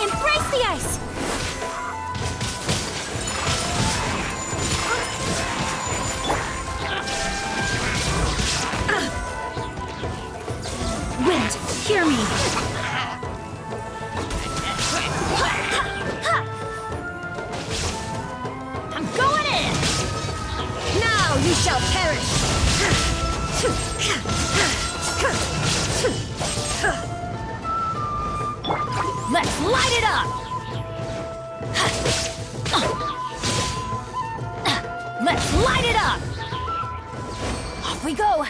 Embrace the ice! Wind, hear me! I'm going in! Now you shall perish! Let's light it up! Let's light it up! Off we go!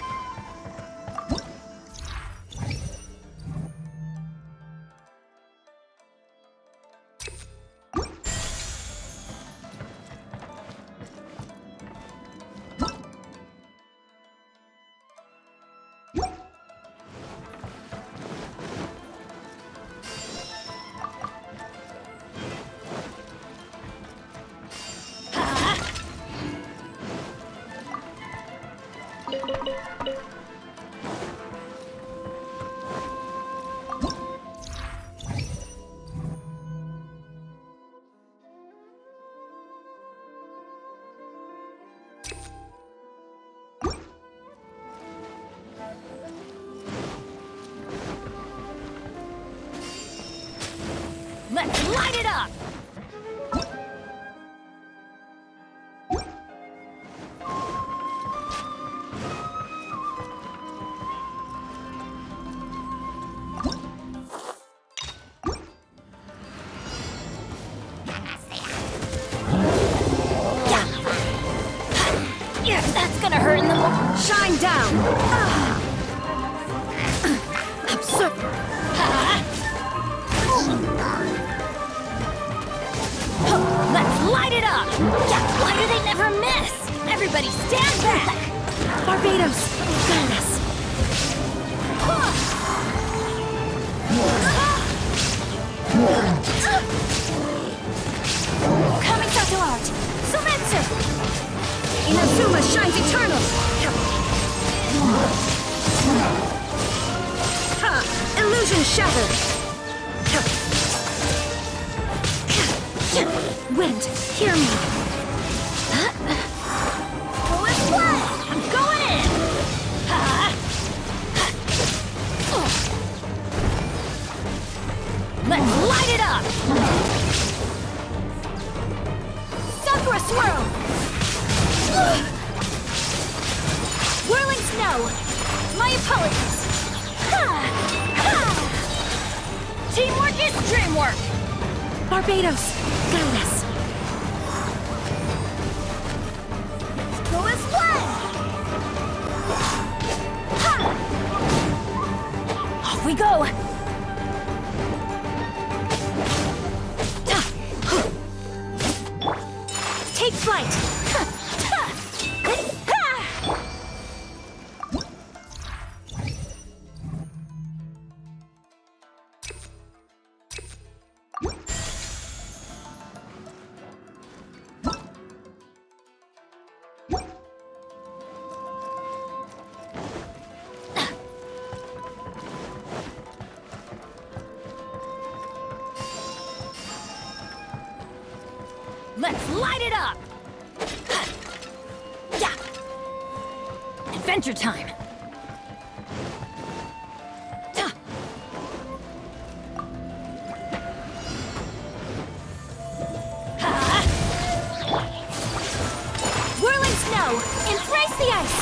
Let's light it up! Yeah, that's gonna hurt in the shine down! Absurd! Let's light it up! Yeah, why do they never miss? Everybody stand back! Barbados, guide us! Coming to art! Sumetsu! Inazuma shines eternal! Illusion shattered! Wind, hear me! Go and play! I'm going in! Let's light it up! Sakura swirl! Whirling snow! My apologies! Teamwork is dreamwork! Barbados, guide us! Go and play! Off we go! Take flight! Let's light it up! Yeah! Adventure time! Whirling snow! Embrace the ice!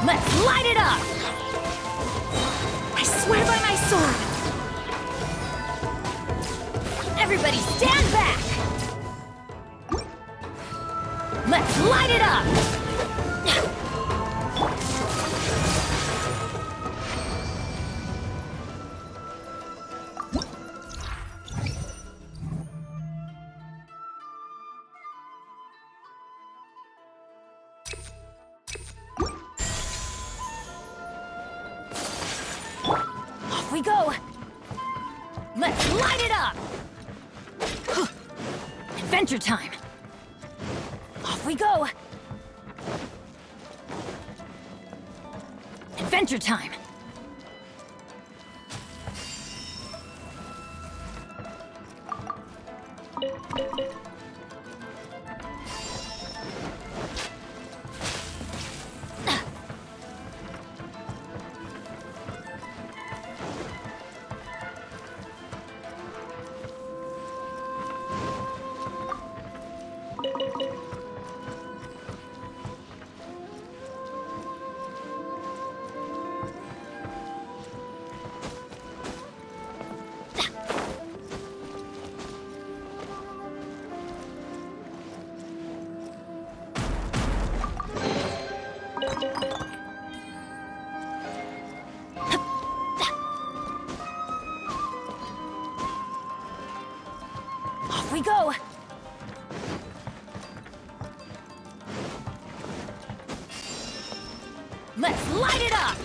Let's light it up! I swear by my sword! Everybody stand back! Let's light it up! Off we go! Let's light it up! Adventure time! Off we go! Adventure time! Off we go! Let's light it up!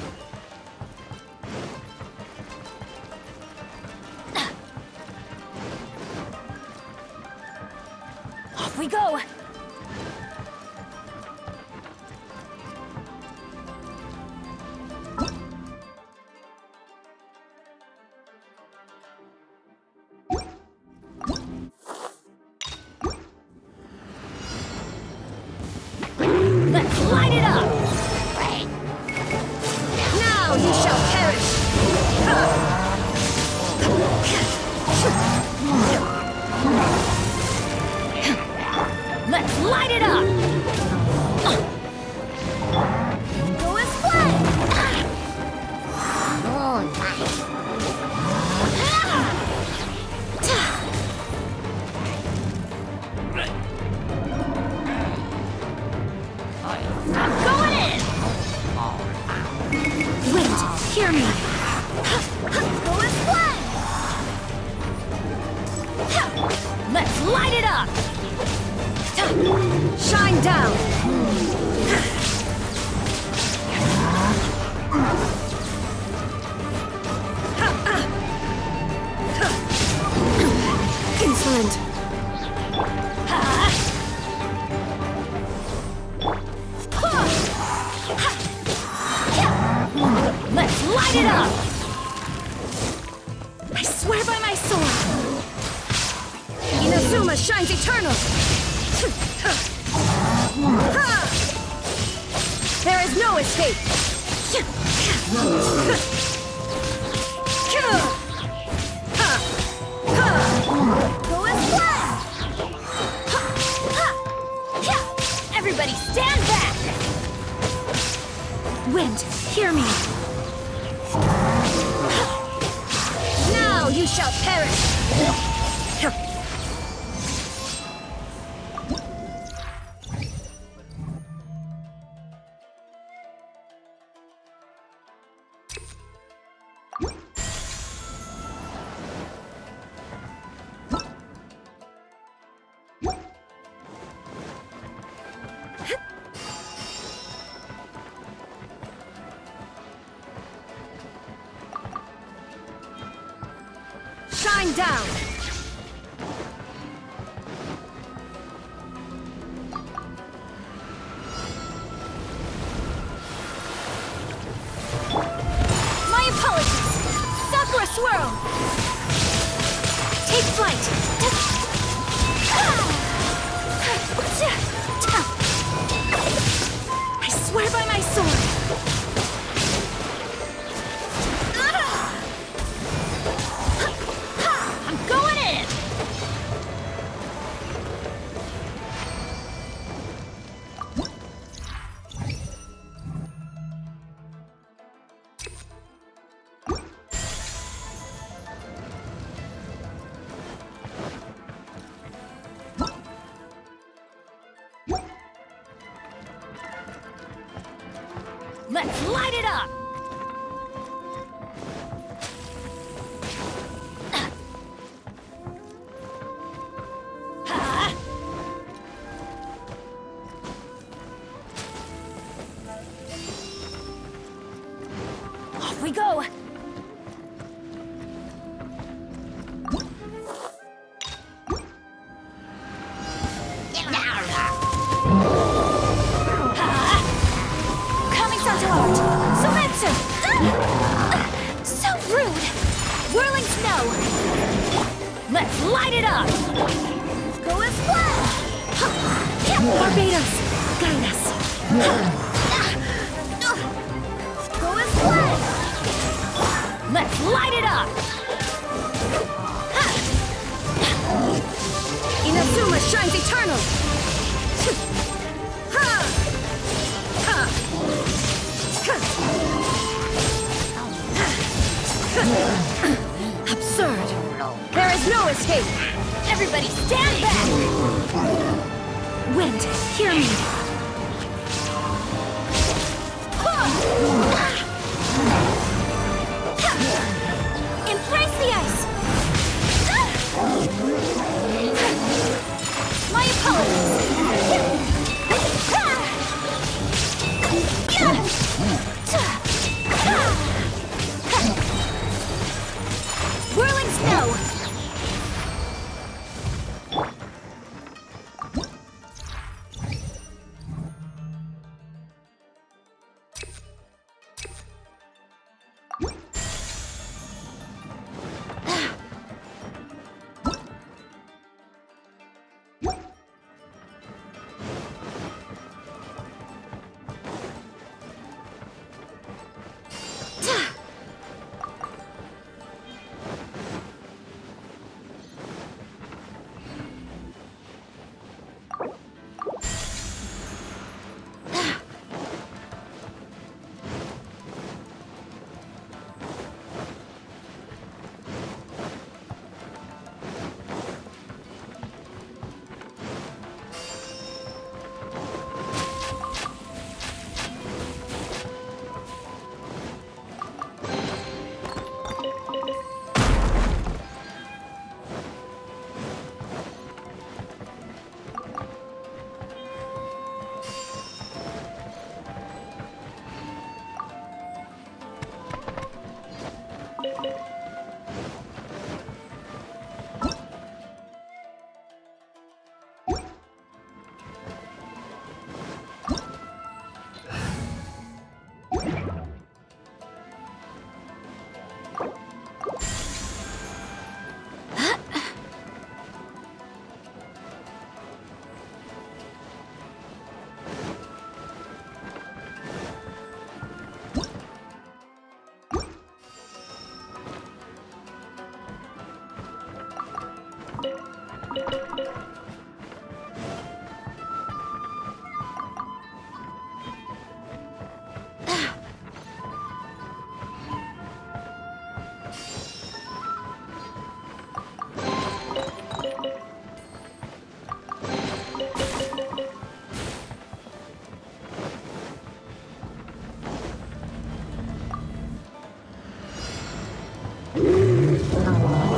Off we go! Let's light it up! Now you shall perish! Let's light it up! Go and play! I'm going in! Wait, hear me! Go and play! Let's light it up! Shine down! Insolent! Let's light it up! I swear by my sword! Inazuma shines eternal! There is no escape! Go and fly! Everybody stand back! Wind, hear me! Now you shall perish! Shine down! My apologies! Sakura Swirl! Take flight! I swear by my sword! I'm going in! Let's light it up! Off we go! Coming, Santa Art! snow! Let's light it up! Go and splash! Barbados, guide us. Go and splash! Let's light it up! Inazuma shines eternal. Absurd! There is no escape! Everybody stand back! Wind, hear me! Embrace the ice! My apologies! Whirling snow!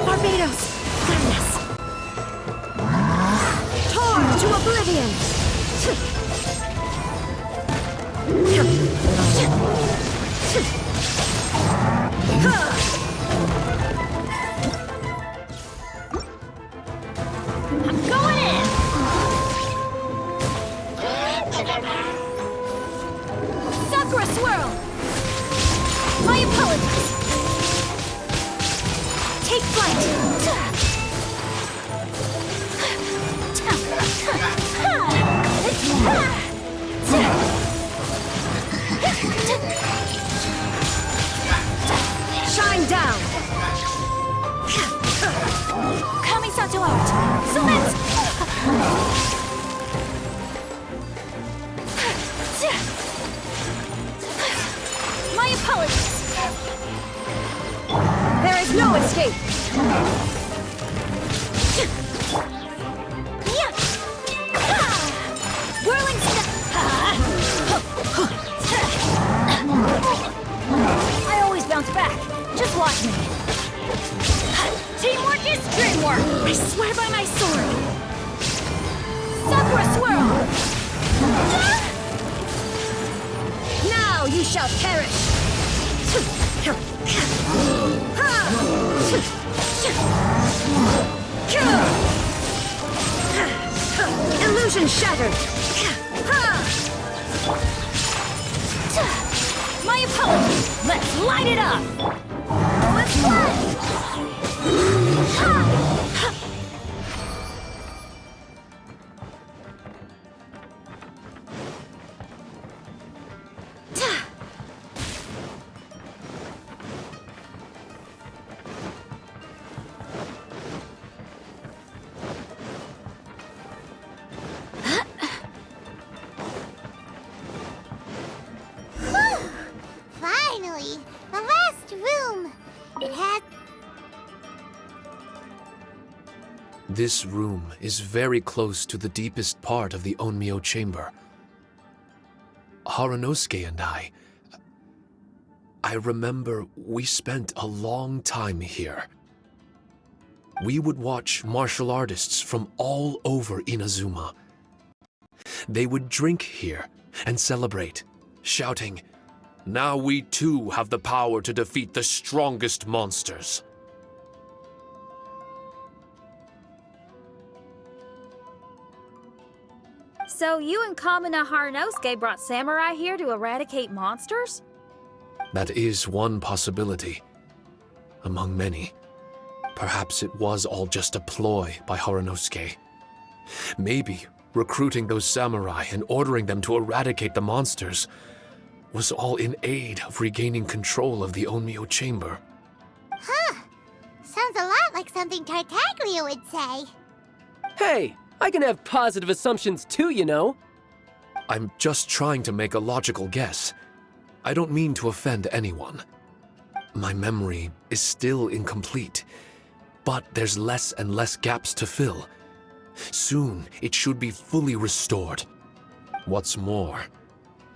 Barbados, guide us. Torn to oblivion. I'm going in! Sakura swirl! My apologies! Take flight! Shine down. Kamisato out! Sumet! My apologies! There is no escape. Whirling I always bounce back. Just watch me. Teamwork is dreamwork! I swear by my sword. Sakura swirl! Now you shall perish. Illusion shattered. My apologies! Let's light it up! Let's fly! This room is very close to the deepest part of the Onmyo chamber. Haranosuke and I remember we spent a long time here. We would watch martial artists from all over Inazuma. They would drink here and celebrate, shouting, "Now we too have the power to defeat the strongest monsters." So you and Kamina Haranosuke brought samurai here to eradicate monsters? That is one possibility, among many. Perhaps it was all just a ploy by Haranosuke. Maybe recruiting those samurai and ordering them to eradicate the monsters was all in aid of regaining control of the Onmyo chamber. Huh. Sounds a lot like something Tartaglia would say. Hey, I can have positive assumptions too, you know. I'm just trying to make a logical guess. I don't mean to offend anyone. My memory is still incomplete, but there's less and less gaps to fill. Soon, it should be fully restored. What's more,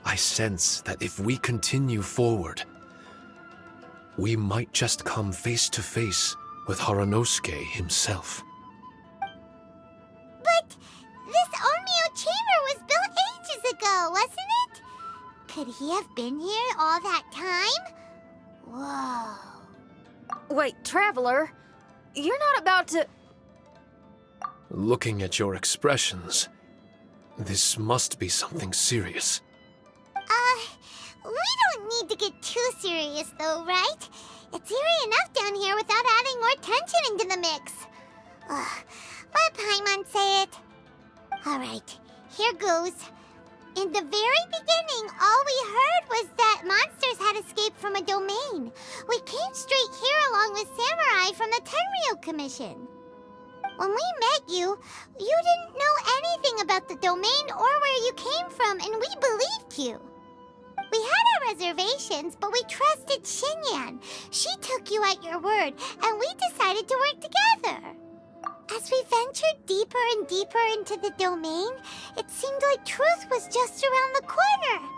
I sense that if we continue forward, we might just come face to face with Haranosuke himself. But this Onmyo chamber was built ages ago, wasn't it? Could he have been here all that time? Whoa. Wait, Traveler, you're not about to... Looking at your expressions, this must be something serious. We don't need to get too serious though, right? It's eerie enough down here without adding more tension into the mix. Let Paimon say it. Alright, here goes. In the very beginning, all we heard was that monsters had escaped from a domain. We came straight here along with samurai from the Tenryo Commission. When we met you, you didn't know anything about the domain or where you came from, and we believed you. We had our reservations, but we trusted Xinyan. She took you at your word, and we decided to work together. As we ventured deeper and deeper into the domain, it seemed like truth was just around the corner.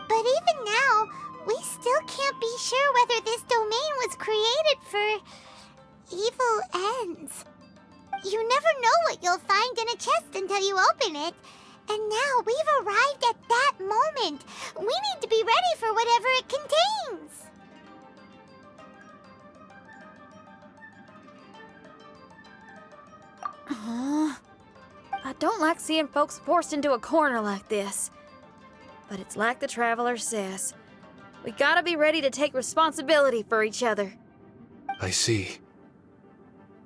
But even now, we still can't be sure whether this domain was created for evil ends. You never know what you'll find in a chest until you open it. And now we've arrived at that moment. We need to be ready for whatever it contains. I don't like seeing folks forced into a corner like this. But it's like the Traveler says. We gotta be ready to take responsibility for each other. I see.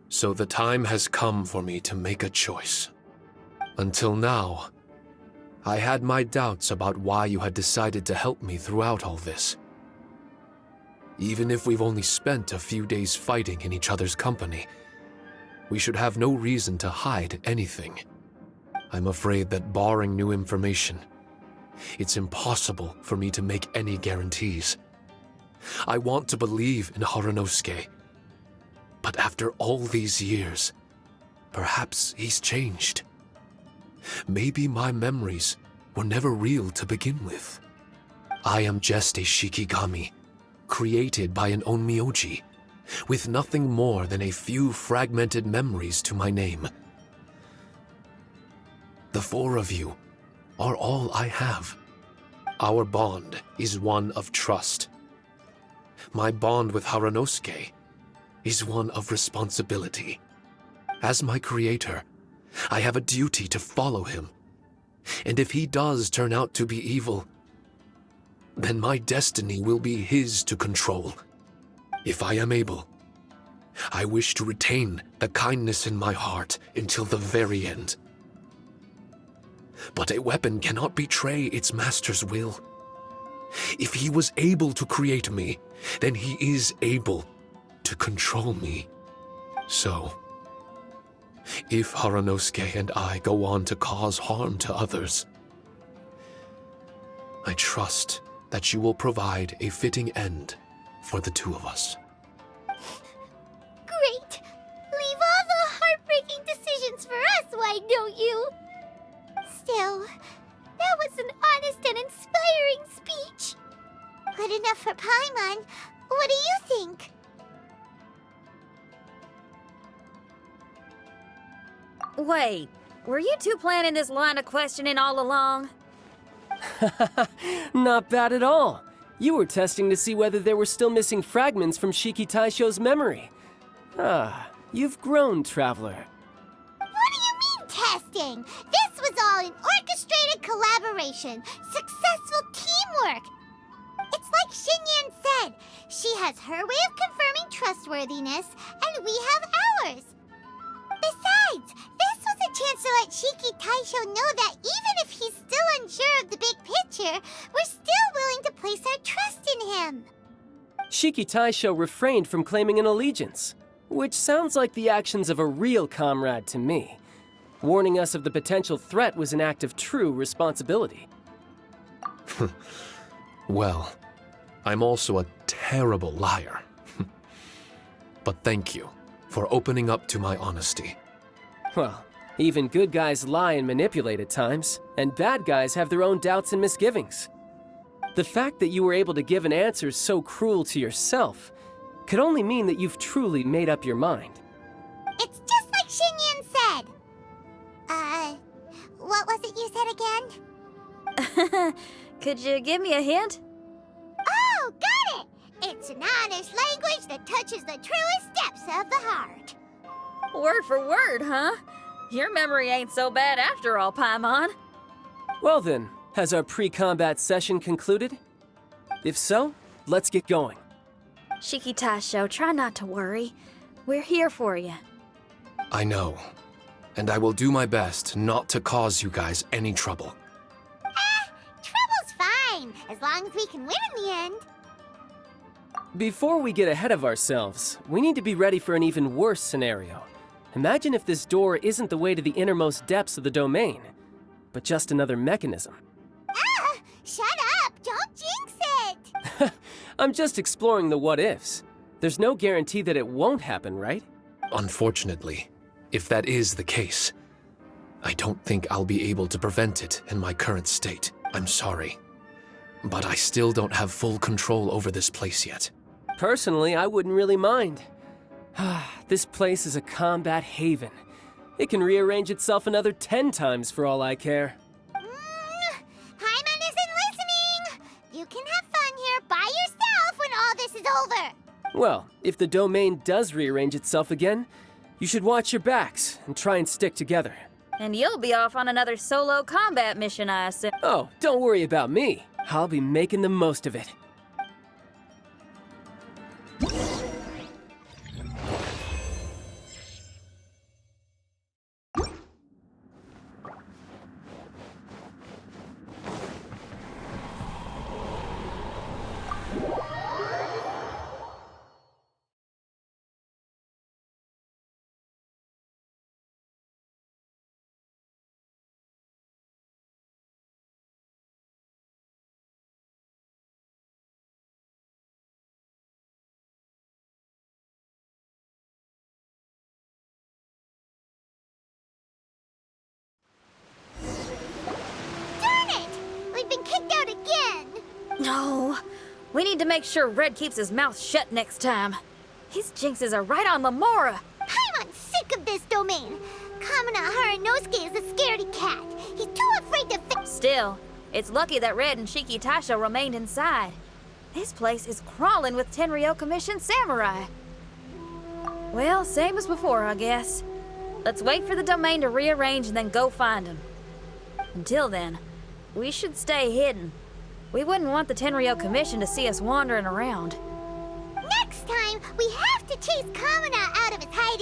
So the time has come for me to make a choice. Until now, I had my doubts about why you had decided to help me throughout all this. Even if we've only spent a few days fighting in each other's company, we should have no reason to hide anything. I'm afraid that barring new information, it's impossible for me to make any guarantees. I want to believe in Haranosuke, but after all these years, perhaps he's changed. Maybe my memories were never real to begin with. I am just a Shikigami, created by an Onmyoji, with nothing more than a few fragmented memories to my name. The four of you are all I have. Our bond is one of trust. My bond with Haranosuke is one of responsibility. As my creator, I have a duty to follow him. And if he does turn out to be evil, then my destiny will be his to control. If I am able, I wish to retain the kindness in my heart until the very end. But a weapon cannot betray its master's will. If he was able to create me, then he is able to control me. So, if Haranosuke and I go on to cause harm to others, I trust that you will provide a fitting end for the two of us. Great! Leave all the heartbreaking Paimon. What do you think? Wait, were you two planning this line of questioning all along? Not bad at all. You were testing to see whether there were still missing fragments from Shiki Taisho's memory. Ah, you've grown, Traveler. What do you mean, testing? This was all an orchestrated collaboration, successful teamwork. It's like Xinyan said, she has her way of confirming trustworthiness, and we have ours. Besides, this was a chance to let Shiki Taisho know that even if he's still unsure of the big picture, we're still willing to place our trust in him. Shiki Taisho refrained from claiming an allegiance, which sounds like the actions of a real comrade to me. Warning us of the potential threat was an act of true responsibility. Well, I'm also a terrible liar. But thank you for opening up to my honesty. Well, even good guys lie and manipulate at times, and bad guys have their own doubts and misgivings. The fact that you were able to give an answer so cruel to yourself could only mean that you've truly made up your mind. It's just like Xinyan said. What was it you said again? Could you give me a hint? Oh, got it! It's an honest language that touches the truest depths of the heart. Word for word, huh? Your memory ain't so bad after all, Paimon. Well then, has our pre-combat session concluded? If so, let's get going. Shiki Taisho, try not to worry. We're here for you. I know, and I will do my best not to cause you guys any trouble. Trouble's fine, as long as we can win in the end. Before we get ahead of ourselves, we need to be ready for an even worse scenario. Imagine if this door isn't the way to the innermost depths of the domain, but just another mechanism. Shut up! Don't jinx it! I'm just exploring the what-ifs. There's no guarantee that it won't happen, right? Unfortunately, if that is the case, I don't think I'll be able to prevent it in my current state. I'm sorry. But I still don't have full control over this place yet. Personally, I wouldn't really mind. This place is a combat haven. It can rearrange itself another 10 times for all I care. Paimon isn't listening! You can have fun here by yourself when all this is over! Well, if the domain does rearrange itself again, you should watch your backs and try and stick together. And you'll be off on another solo combat mission, I assume. Oh, don't worry about me. I'll be making the most of it. No, we need to make sure Red keeps his mouth shut next time. His jinxes are right on Lamora. Paimon's sick of this domain. Kamina Haranosuke is a scaredy cat. He's too afraid to Still, it's lucky that Red and Shiki Taisho remained inside. This place is crawling with Tenryo commissioned samurai. Well, same as before, I guess. Let's wait for the domain to rearrange and then go find him. Until then, we should stay hidden. We wouldn't want the Tenryo Commission to see us wandering around. Next time, we have to chase Kamina out of his hiding